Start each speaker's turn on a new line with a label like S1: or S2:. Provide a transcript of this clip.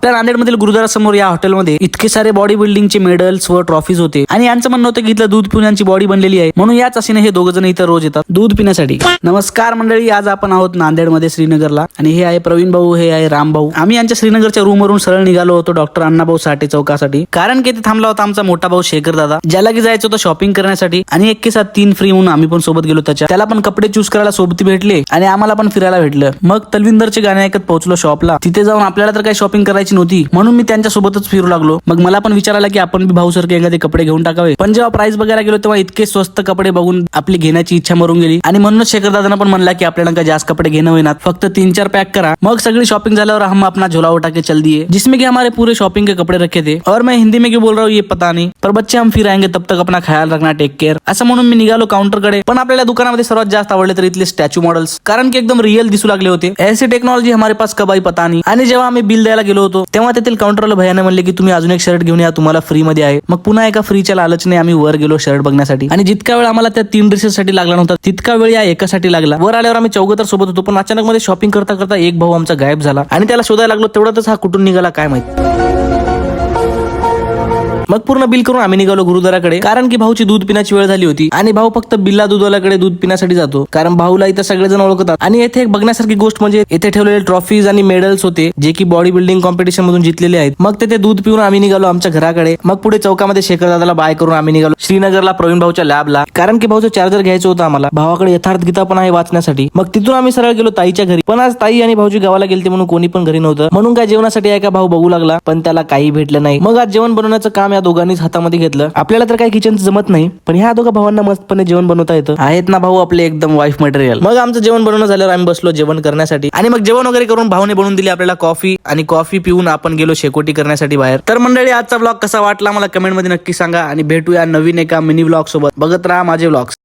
S1: आपल्या नांदेडमधील गुरुद्वारा समोर या हॉटेलमध्ये इतके सारे बॉडी बिल्डिंगचे मेडल्स व ट्रॉफीज होते आणि यांचं म्हणणं होतं की इथलं दूध पिऊन यांची बॉडी बनलेली आहे, म्हणून याच आशेने हे दोघ जण इथं रोज येतात दूध पिण्यासाठी. नमस्कार मंडळी, आज आपण आहोत नांदेडमध्ये श्रीनगरला आणि हे आहे प्रवीण भाऊ, हे आहे राम भाऊ. आम्ही यांच्या श्रीनगरच्या रूमवरून सरळ निघालो होतो डॉक्टर अण्णाभाऊ साठे चौकासाठी, कारण की ते थांबला होता आमचा मोठा भाऊ शेखर दादा, ज्याला की जायचं होतं शॉपिंग करण्यासाठी आणि 1 के साथ 3 फ्री म्हणून आम्ही पण सोबत गेलो. त्याला पण कपडे चूज करायला सोबत भेटले आणि आम्हाला पण फिरायला भेटलं. मग तलविंदरचे गाणे ऐकत पोहोचलो शॉपला. तिथे जाऊन आपल्याला तर काही शॉपिंग करायची नव्हती, म्हणून मी त्यांच्या सोबतच फिरू लागलो. मग मला पण विचारायला की आपण बी भाऊ सारखे एखादे कपडे घेऊन टाकावे, पण जेव्हा प्राइस बघायला गेलो तेव्हा इतके स्वस्त कपडे बघून आपली घेण्याची इच्छा मरून गेली आणि म्हणूनच शेखर दादांना पण म्हणला की आपल्याला काय जास्त कपडे घेणं होईना, फक्त 3-4 पॅक करा. मग सगळी शॉपिंग झाल्यावर हम अपना झोला उठा के चल दिए, जिसमें कि हमारे पूरे शॉपिंग के कपड़े रखे थे. और मैं हिंदी में क्यों बोल रहा हूँ ये पता नहीं, पर बच्चे हम फिर आएंगे तब तक अपना ख्याल रखना, टेक केअर, असं म्हणून मी निघालो काउंटरकडे. पण आपल्याला दुकानामध्ये सर्वात जास्त आवडले तर इथले स्टॅच्यू मॉडेल्स, कारण की एकदम रिअल दिसू लागले होते. ऐसी टेक्नॉलॉजी हमारे पास कब आई पता नहीं. आणि जेव्हा आम्ही बिल द्यायला गेलो होतो तेव्हा तेथील काउंटरला भैयाने म्हणले की तुम्ही अजून एक शर्ट घेऊन या, तुम्हाला फ्री मध्ये आहे. मग पुन्हा एका फ्रीच्या लालचने आम्ही वर गेलो शर्ट बघण्यासाठी आणि जितका वेळ आम्हाला त्या 3 ड्रेसेससाठी लागला नव्हता तितका वेळ या एकासाठी लागला. वर आल्यावर आम्ही 4 तर सोबत होतो, पण अचानक मध्ये शॉपिंग करता करता एक भाऊ आमचा गायब झाला आणि त्याला शोधायला लागलो. तेवढ्यातच हा कुठून निघाला काय माहिती. मग पूर्ण बिल करून आम्ही निघालो गुरुद्वाराकडे, कारण की भाऊची दूध पिण्याची वेळ झाली होती आणि भाऊ फक्त बिल्ला दूधवाल्याकडे दूध पिण्यासाठी जातो, कारण भाऊला इथं सगळेजण ओळखतात. आणि येथे एक बघण्यासारखी गोष्ट म्हणजे येथे ठेवलेले ट्रॉफीज आणि मेडल्स होते जे की बॉडी बिल्डिंग कॉम्पिटिशन मधून जिंकलेले आहेत. मग ते दूध पिऊन आम्ही निघालो आमच्या घराकडे. मग पुढे चौकामध्ये शेखर दादाला बाय करून आम्ही निघालो श्रीनगरला प्रवीण भाऊच्या लॅबला, कारण की भाऊचं चार्जर घ्यायचं होतं आम्हाला. भावाकडे यथार्थ गीता पण आहे वाचण्यासाठी. मग तिथून आम्ही सरळ गेलो ताईच्या घरी, पण आज ताई आणि भाऊजी गावाला गेलते म्हणून कोणी पण घरी नव्हतं. म्हणून काय जेवणासाठी आहे का भाऊ बघू लागला, पण त्याला काही भेटलं नाही. मग आज जेवण बनवण्याचं काम या दोघांनीच हातामध्ये घेतलं. आपल्याला तर काही किचनचं जमत नाही, पण ह्या दोघा भावांना मस्तपणे जेवण बनवता येतं. आहेत ना भाऊ आपले एकदम वाईफ मटेरियल. मग आमचं जेवण बनवणं झाल्यावर आम्ही बसलो जेवण करण्यासाठी आणि मग जेवण वगैरे करून भाऊने बनवून दिली आपल्याला कॉफी आणि कॉफी पिऊन आपण गेलो शेकोटी करण्यासाठी बाहेर. तर मंडळी आजचा ब्लॉग कसा वाटला मला कमेंट मध्ये नक्की सांगा आणि भेटूया नवीन एका मिनी ब्लॉग सोबत. बघत राहा माझे ब्लॉग्स.